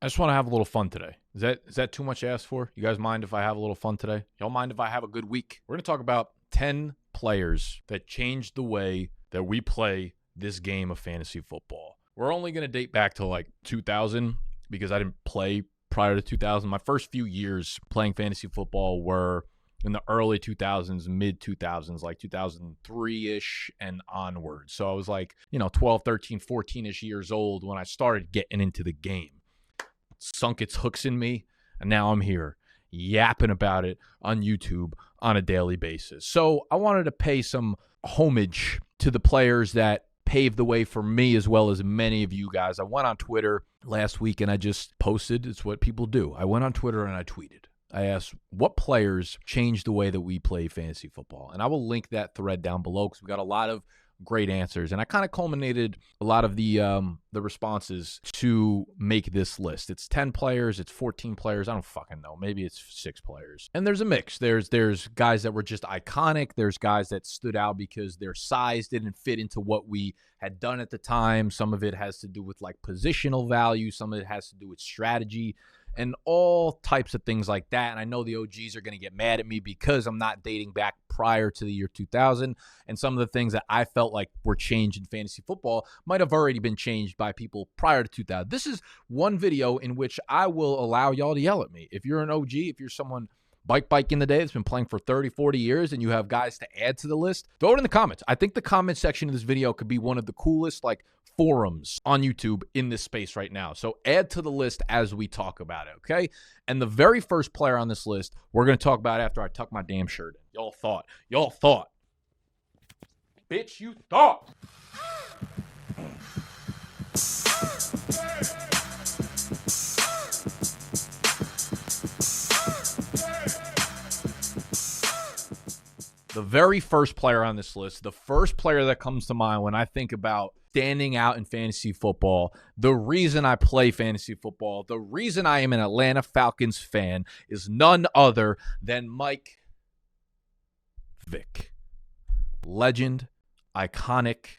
I just want to have a little fun today. Is that too much to ask for? You guys mind if I have a little fun today? Y'all mind if I have a good week? We're going to talk about 10 players that changed the way that we play this game of fantasy football. We're only going to date back to like 2000 because I didn't play prior to 2000. My first few years playing fantasy football were in the early 2000s, mid 2000s, like 2003-ish and onward. So I was like, 12, 13, 14-ish years old when I started getting into the game. Sunk its hooks in me, and now I'm here yapping about it on YouTube on a daily basis. So I wanted to pay some homage to the players that paved the way for me as well as many of you guys. I went on Twitter last week and I just posted. It's what people do. I went on Twitter and I tweeted. I asked, what players changed the way that we play fantasy football? And I will link that thread down below because we got a lot of great answers. And I kind of culminated a lot of the responses to make this list. It's 10 players. It's 14 players. I don't fucking know. Maybe it's 6 players. And there's a mix. There's guys that were just iconic. There's guys that stood out because their size didn't fit into what we had done at the time. Some of it has to do with like positional value. Some of it has to do with strategy and all types of things like that. And I know the OGs are going to get mad at me because I'm not dating back prior to the year 2000. And some of the things that I felt like were changed in fantasy football might have already been changed by people prior to 2000. This is one video in which I will allow y'all to yell at me. If you're an OG, if you're someone bike in the day that's been playing for 30, 40 years and you have guys to add to the list, throw it in the comments. I think the comment section of this video could be one of the coolest forums on YouTube in this space right now. So add to the list as we talk about it, okay? And the very first player on this list, we're going to talk about after I tuck my damn shirt in. Y'all thought. Bitch, you thought. The very first player on this list, the first player that comes to mind when I think about standing out in fantasy football, the reason I play fantasy football, the reason I am an Atlanta Falcons fan is none other than Mike Vick. Legend, iconic,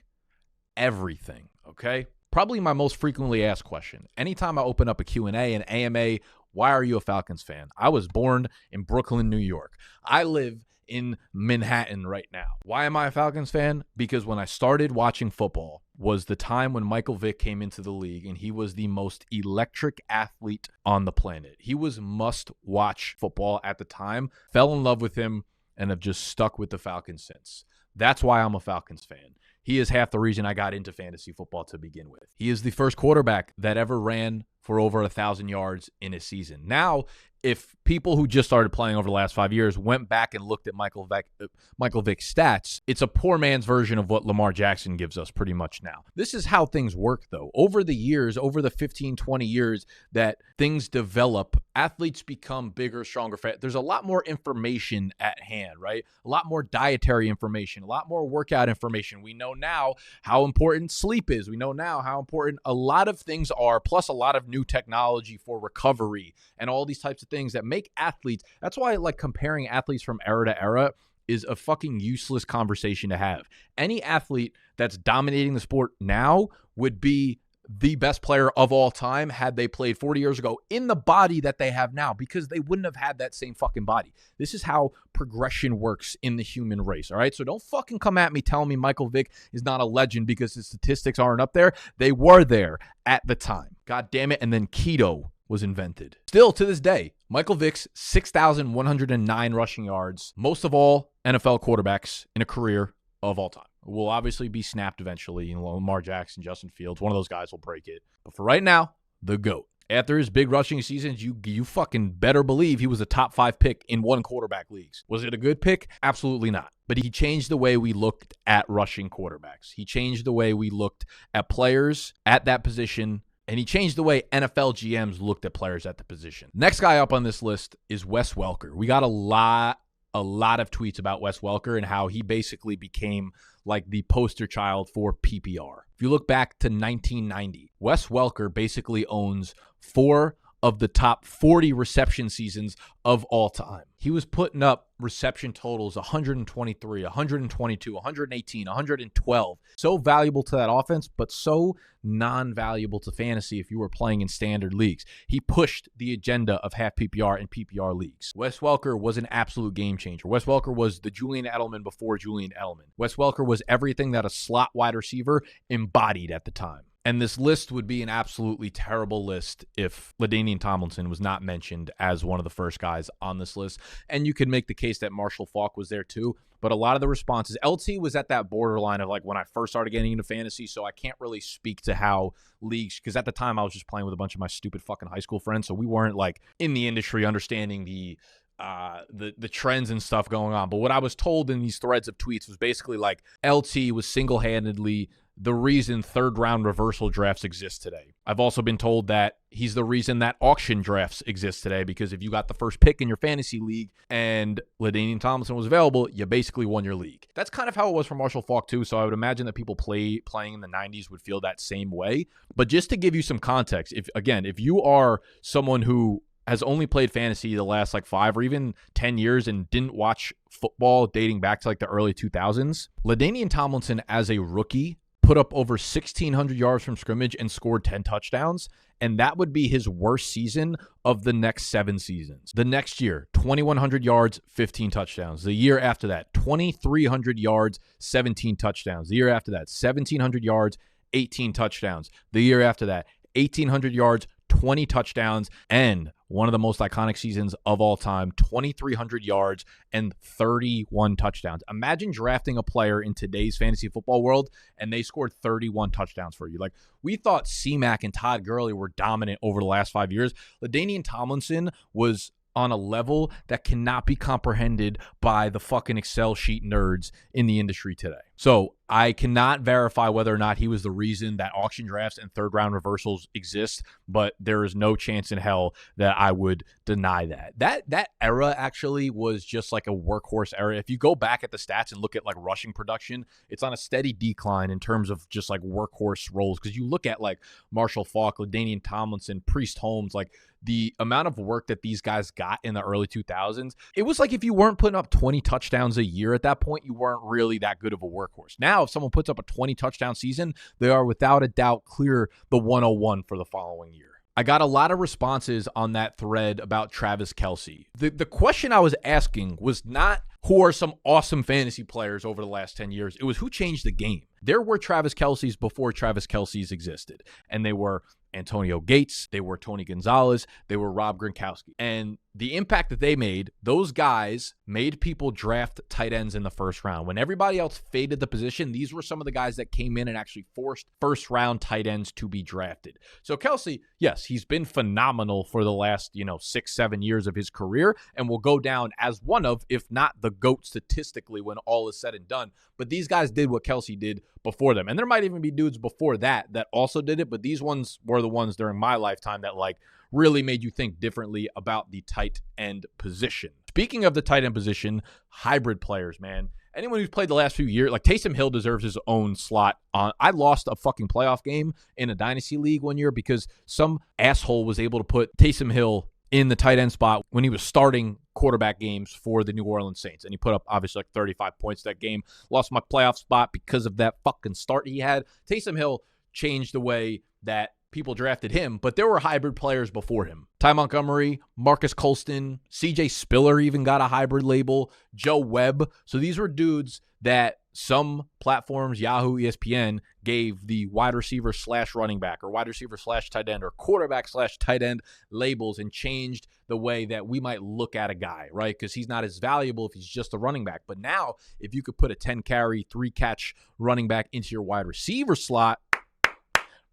everything, okay? Probably my most frequently asked question. Anytime I open up a Q&A, an AMA, why are you a Falcons fan? I was born in Brooklyn, New York. I live in Manhattan right now. Why am I a Falcons fan? Because when I started watching football was the time when Michael Vick came into the league and he was the most electric athlete on the planet. He was must-watch football at the time. Fell in love with him and have just stuck with the Falcons since. That's why I'm a Falcons fan. He is half the reason I got into fantasy football to begin with. He is the first quarterback that ever ran for over 1,000 yards in a season. Now, if people who just started playing over the last 5 years went back and looked at Michael Vick's stats, it's a poor man's version of what Lamar Jackson gives us pretty much now. This is how things work, though. Over the years, over the 15, 20 years that things develop, athletes become bigger, stronger. There's a lot more information at hand, right? A lot more dietary information, a lot more workout information. We know now how important sleep is. We know now how important a lot of things are, plus a lot of new technology for recovery and all these types of things that make athletes. That's why comparing athletes from era to era is a fucking useless conversation to have. Any athlete that's dominating the sport now would be the best player of all time had they played 40 years ago in the body that they have now, because they wouldn't have had that same fucking body. This is how progression works in the human race, all right? So don't fucking come at me telling me Michael Vick is not a legend because his statistics aren't up there. They were there at the time. God damn it. And then keto was invented. Still to this day, Michael Vick's 6,109 rushing yards, most of all NFL quarterbacks in a career of all time. Will obviously be snapped eventually. Lamar Jackson, Justin Fields, one of those guys will break it. But for right now, the GOAT. After his big rushing seasons, you fucking better believe he was a top 5 pick in one quarterback leagues. Was it a good pick? Absolutely not. But he changed the way we looked at rushing quarterbacks. He changed the way we looked at players at that position. And he changed the way NFL GMs looked at players at the position. Next guy up on this list is Wes Welker. We got a lot of tweets about Wes Welker and how he basically became like the poster child for PPR. If you look back to 1990, Wes Welker basically owns 4 of the top 40 reception seasons of all time. He was putting up reception totals 123, 122, 118, 112. So valuable to that offense, but so non-valuable to fantasy if you were playing in standard leagues. He pushed the agenda of half PPR and PPR leagues. Wes Welker was an absolute game changer. Wes Welker was the Julian Edelman before Julian Edelman. Wes Welker was everything that a slot wide receiver embodied at the time. And this list would be an absolutely terrible list if LaDainian Tomlinson was not mentioned as one of the first guys on this list. And you could make the case that Marshall Faulk was there too. But a lot of the responses, LT was at that borderline of like when I first started getting into fantasy, so I can't really speak to how leagues, because at the time I was just playing with a bunch of my stupid fucking high school friends, so we weren't like in the industry understanding the trends and stuff going on. But what I was told in these threads of tweets was basically like LT was single-handedly the reason third-round reversal drafts exist today. I've also been told that he's the reason that auction drafts exist today, because if you got the first pick in your fantasy league and LaDainian Tomlinson was available, you basically won your league. That's kind of how it was for Marshall Faulk too, so I would imagine that people playing in the 90s would feel that same way. But just to give you some context, if you are someone who has only played fantasy the last like 5 or even 10 years and didn't watch football dating back to like the early 2000s, LaDainian Tomlinson as a rookie put up over 1,600 yards from scrimmage and scored 10 touchdowns, and that would be his worst season of the next 7 seasons. The next year, 2,100 yards, 15 touchdowns. The year after that, 2,300 yards, 17 touchdowns. The year after that, 1,700 yards, 18 touchdowns. The year after that, 1,800 yards, 20 touchdowns, and one of the most iconic seasons of all time, 2,300 yards and 31 touchdowns. Imagine drafting a player in today's fantasy football world and they scored 31 touchdowns for you. Like, we thought C-Mac and Todd Gurley were dominant over the last 5 years. LaDainian Tomlinson was on a level that cannot be comprehended by the fucking Excel sheet nerds in the industry today. So I cannot verify whether or not he was the reason that auction drafts and third-round reversals exist, but there is no chance in hell that I would deny that. That era actually was just like a workhorse era. If you go back at the stats and look at like rushing production, it's on a steady decline in terms of just like workhorse roles. Because you look at like Marshall Faulk, LaDainian Tomlinson, Priest Holmes, like the amount of work that these guys got in the early 2000s, it was like if you weren't putting up 20 touchdowns a year at that point, you weren't really that good of a workhorse. Now, if someone puts up a 20 touchdown season, they are without a doubt clear the 101 for the following year. I got a lot of responses on that thread about Travis Kelce. The question I was asking was not who are some awesome fantasy players over the last 10 years. It was who changed the game. There were Travis Kelce's before Travis Kelce's existed, and they were Antonio Gates, they were Tony Gonzalez, they were Rob Gronkowski. And the impact that they made, those guys made people draft tight ends in the first round. When everybody else faded the position, these were some of the guys that came in and actually forced first-round tight ends to be drafted. So Kelce, yes, he's been phenomenal for the last, 6-7 years of his career, and will go down as one of, if not the GOAT statistically when all is said and done. But these guys did what Kelce did before them. And there might even be dudes before that also did it, but these ones were the ones during my lifetime that really made you think differently about the tight end position. Speaking of the tight end position, hybrid players, man. Anyone who's played the last few years, like Taysom Hill deserves his own slot on. I lost a fucking playoff game in a dynasty league one year because some asshole was able to put Taysom Hill in the tight end spot when he was starting quarterback games for the New Orleans Saints. And he put up obviously like 35 points that game. Lost my playoff spot because of that fucking start he had. Taysom Hill changed the way that people drafted him, but there were hybrid players before him. Ty Montgomery, Marcus Colston, CJ Spiller even got a hybrid label, Joe Webb. So these were dudes that some platforms, Yahoo, ESPN, gave the wide receiver / running back or wide receiver / tight end or quarterback / tight end labels and changed the way that we might look at a guy, right? Because he's not as valuable if he's just a running back. But now, if you could put a 10-carry, 3-catch running back into your wide receiver slot,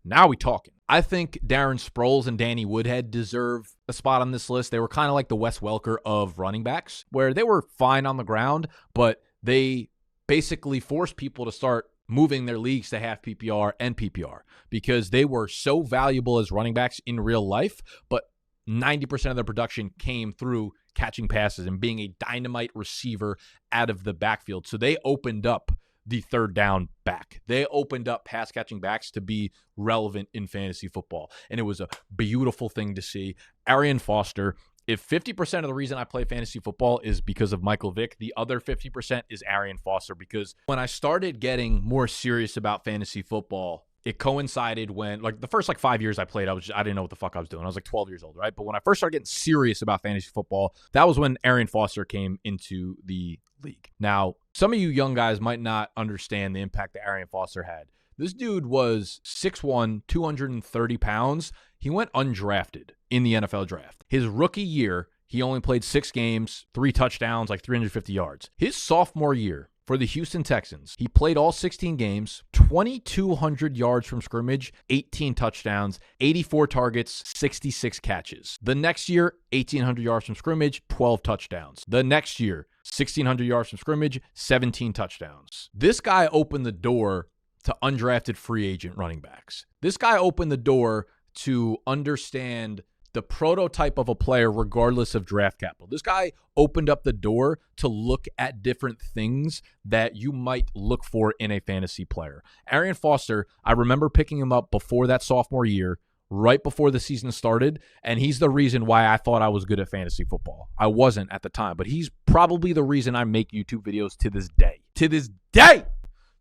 now we talking. I think Darren Sproles and Danny Woodhead deserve a spot on this list. They were kind of like the Wes Welker of running backs, where they were fine on the ground, but they basically forced people to start moving their leagues to half PPR and PPR because they were so valuable as running backs in real life, but 90% of their production came through catching passes and being a dynamite receiver out of the backfield. So they opened up the third down back. They opened up pass catching backs to be relevant in fantasy football. And it was a beautiful thing to see. Arian Foster, if 50% of the reason I play fantasy football is because of Michael Vick, the other 50% is Arian Foster. Because when I started getting more serious about fantasy football, it coincided when, like, the first 5 years I played, I didn't know what the fuck I was doing. I was 12 years old, right? But when I first started getting serious about fantasy football, that was when Arian Foster came into the league. Now, some of you young guys might not understand the impact that Arian Foster had. This dude was 6'1", 230 pounds. He went undrafted in the NFL draft. His rookie year, he only played 6 games, 3 touchdowns, 350 yards. His sophomore year, for the Houston Texans, he played all 16 games, 2,200 yards from scrimmage, 18 touchdowns, 84 targets, 66 catches. The next year, 1,800 yards from scrimmage, 12 touchdowns. The next year, 1,600 yards from scrimmage, 17 touchdowns. This guy opened the door to undrafted free agent running backs. This guy opened the door to understand the prototype of a player regardless of draft capital. This guy opened up the door to look at different things that you might look for in a fantasy player. Arian Foster, I remember picking him up before that sophomore year, right before the season started, and he's the reason why I thought I was good at fantasy football. I wasn't at the time, but he's probably the reason I make YouTube videos to this day. To this day!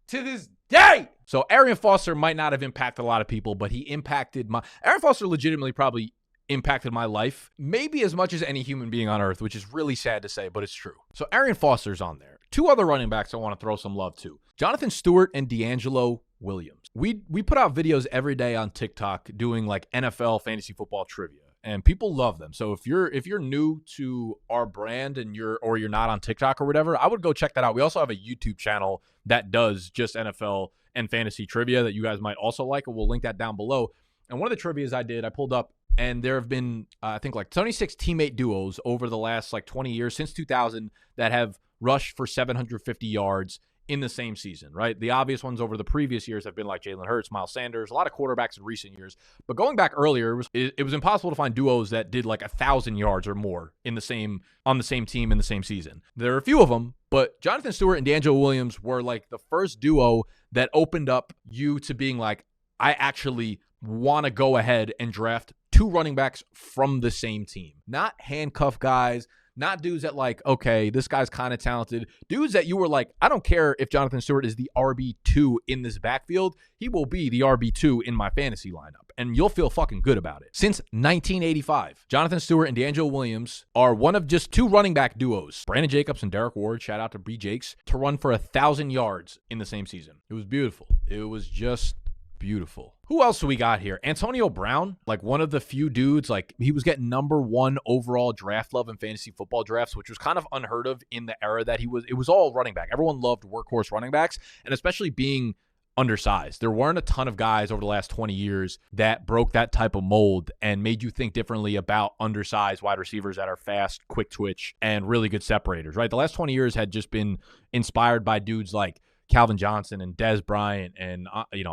To this day! So Arian Foster might not have impacted a lot of people, but he impacted Arian Foster legitimately probably impacted my life maybe as much as any human being on earth, which is really sad to say, but it's true. So Arian Foster's on there. 2 other running backs I want to throw some love to. Jonathan Stewart and D'Angelo Williams. We put out videos every day on TikTok doing NFL fantasy football trivia, and people love them. So if you're new to our brand and you're not on TikTok or whatever, I would go check that out. We also have a YouTube channel that does just NFL and fantasy trivia that you guys might also like, and we'll link that down below. And one of the trivias I pulled up, and there have been, I think, 26 teammate duos over the last 20 years, since 2000, that have rushed for 750 yards in the same season, right? The obvious ones over the previous years have been Jalen Hurts, Miles Sanders, a lot of quarterbacks in recent years. But going back earlier, it was impossible to find duos that did 1,000 yards or more on the same team in the same season. There are a few of them, but Jonathan Stewart and D'Angelo Williams were the first duo that opened up you to being I actually want to go ahead and draft 2 running backs from the same team. Not handcuff guys, not dudes that okay, this guy's kind of talented. Dudes that you were I don't care if Jonathan Stewart is the RB2 in this backfield. He will be the RB2 in my fantasy lineup, and you'll feel fucking good about it. Since 1985, Jonathan Stewart and D'Angelo Williams are one of just 2 running back duos, Brandon Jacobs and Derek Ward, shout out to B. Jakes, to run for 1,000 yards in the same season. It was beautiful. It was just beautiful. Who else do we got here? Antonio Brown, one of the few dudes, he was getting number 1 overall draft love in fantasy football drafts, which was kind of unheard of in the era that it was all running back. Everyone loved workhorse running backs, and especially being undersized. There weren't a ton of guys over the last 20 years that broke that type of mold and made you think differently about undersized wide receivers that are fast, quick twitch, and really good separators, right? The last 20 years had just been inspired by dudes like Calvin Johnson and Dez Bryant and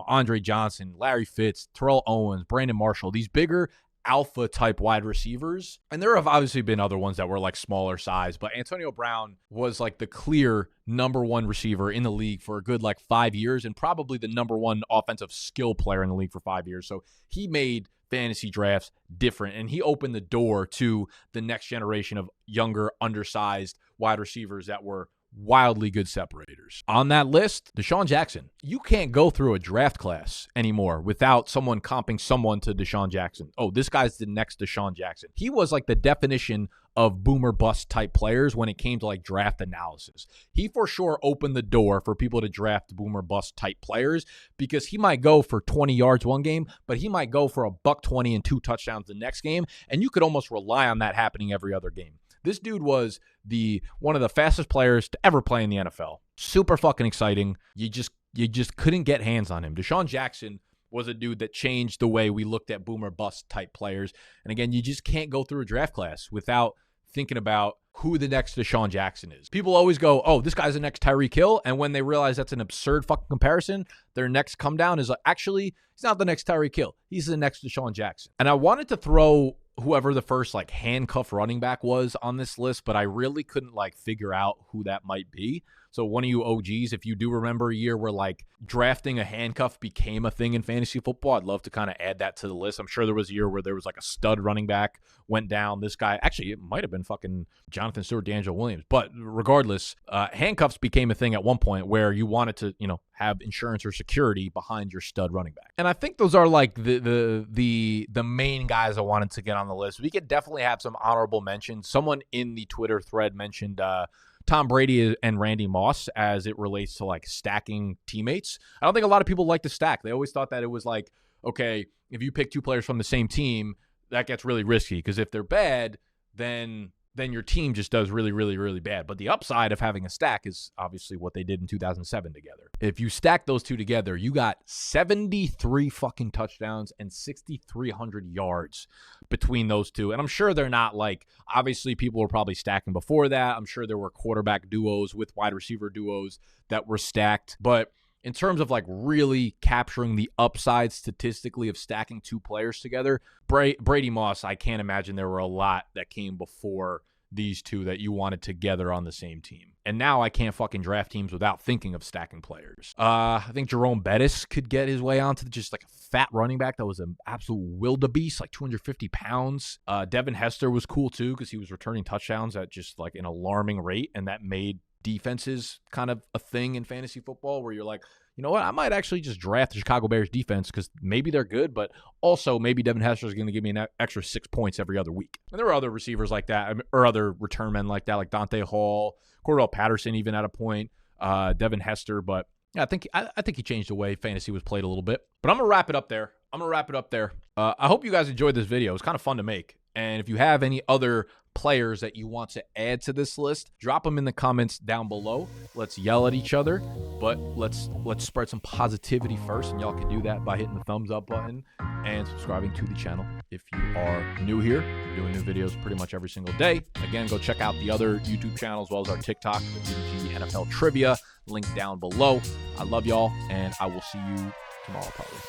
Andre Johnson, Larry Fitz, Terrell Owens, Brandon Marshall, these bigger alpha type wide receivers. And there have obviously been other ones that were smaller size, but Antonio Brown was the clear number 1 receiver in the league for a good 5 years, and probably the number 1 offensive skill player in the league for 5 years. So he made fantasy drafts different, and he opened the door to the next generation of younger, undersized wide receivers that were wildly good separators. On that list, Deshaun Jackson. You can't go through a draft class anymore without someone comping someone to Deshaun Jackson. Oh, this guy's the next Deshaun Jackson. He was the definition of boomer bust type players when it came to draft analysis. He for sure opened the door for people to draft boomer bust type players, because he might go for 20 yards one game, but he might go for $120 and 2 touchdowns the next game, and you could almost rely on that happening every other game. This dude was one of the fastest players to ever play in the NFL. Super fucking exciting. You just couldn't get hands on him. Deshaun Jackson was a dude that changed the way we looked at boomer bust type players. And again, you just can't go through a draft class without thinking about who the next Deshaun Jackson is. People always go, oh, this guy's the next Tyreek Hill. And when they realize that's an absurd fucking comparison, their next come down is actually, he's not the next Tyreek Hill. He's the next Deshaun Jackson. And I wanted to throw whoever the first handcuff running back was on this list, but I really couldn't figure out who that might be. So one of you OGs, if you do remember a year where like drafting a handcuff became a thing in fantasy football, I'd love to kind of add that to the list. I'm sure there was a year where there was like a stud running back went down. This guy, actually, it might have been fucking Jonathan Stewart, D'Angelo Williams. But regardless, handcuffs became a thing at one point where you wanted to, have insurance or security behind your stud running back. And I think those are like the main guys I wanted to get on the list. We could definitely have some honorable mentions. Someone in the Twitter thread mentioned Tom Brady and Randy Moss as it relates to like stacking teammates. I don't think a lot of people like to stack. They always thought that it was like, okay, if you pick two players from the same team, that gets really risky because if they're bad, then your team just does really, really, really bad. But the upside of having a stack is obviously what they did in 2007 together. If you stack those two together, you got 73 fucking touchdowns and 6,300 yards between those two. And I'm sure they're not like, obviously people were probably stacking before that. I'm sure there were quarterback duos with wide receiver duos that were stacked. But in terms of like really capturing the upside statistically of stacking two players together, Brady Moss, I can't imagine there were a lot that came before these two that you wanted together on the same team. And now I can't fucking draft teams without thinking of stacking players. I think Jerome Bettis could get his way onto just like a fat running back that was an absolute wildebeest, like 250 pounds. Devin Hester was cool too because he was returning touchdowns at just like an alarming rate, and that made defenses kind of a thing in fantasy football where you're like, you know what, I might actually just draft the Chicago Bears defense because maybe they're good, but also maybe Devin Hester is going to give me an extra 6 points every other week. And there were other receivers like that, or other return men like that, like Dante Hall, Cordell Patterson even at a point, Devin Hester. But yeah, I think he changed the way fantasy was played a little bit. But I'm going to wrap it up there. I hope you guys enjoyed this video. It was kind of fun to make. And if you have any other players that you want to add to this list, drop them in the comments down below. Let's yell at each other, but let's spread some positivity first, and y'all can do that by hitting the thumbs up button and subscribing to the channel. If you are new here, we're doing new videos pretty much every single day. Again, go check out the other YouTube channel as well as our TikTok, the BDGE NFL Trivia, link down below. I love y'all, and I will see you tomorrow probably.